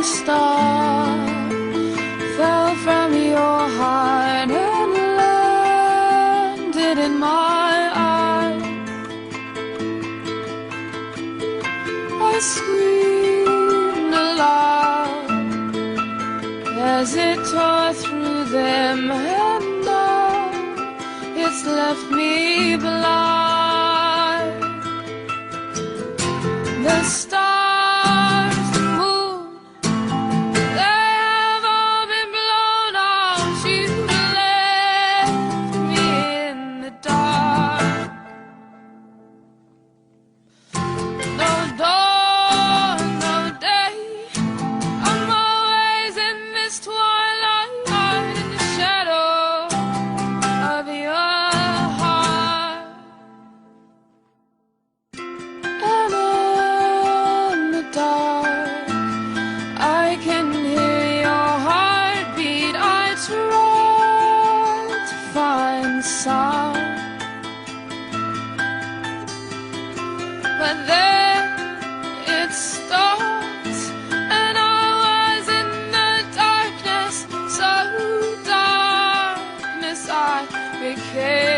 star fell from your heart and landed in my eye. I screamed aloud as it tore through them, and now it's left me blind. The stars, the moon, they have all been blown out. You left me in the dark. No dawn, no day, I'm always in this twilight, in the shadow of your heart. And in the dark, I can hear your heartbeat. I try to find sound, but then it stops, and I was in the darkness, so darkness I became.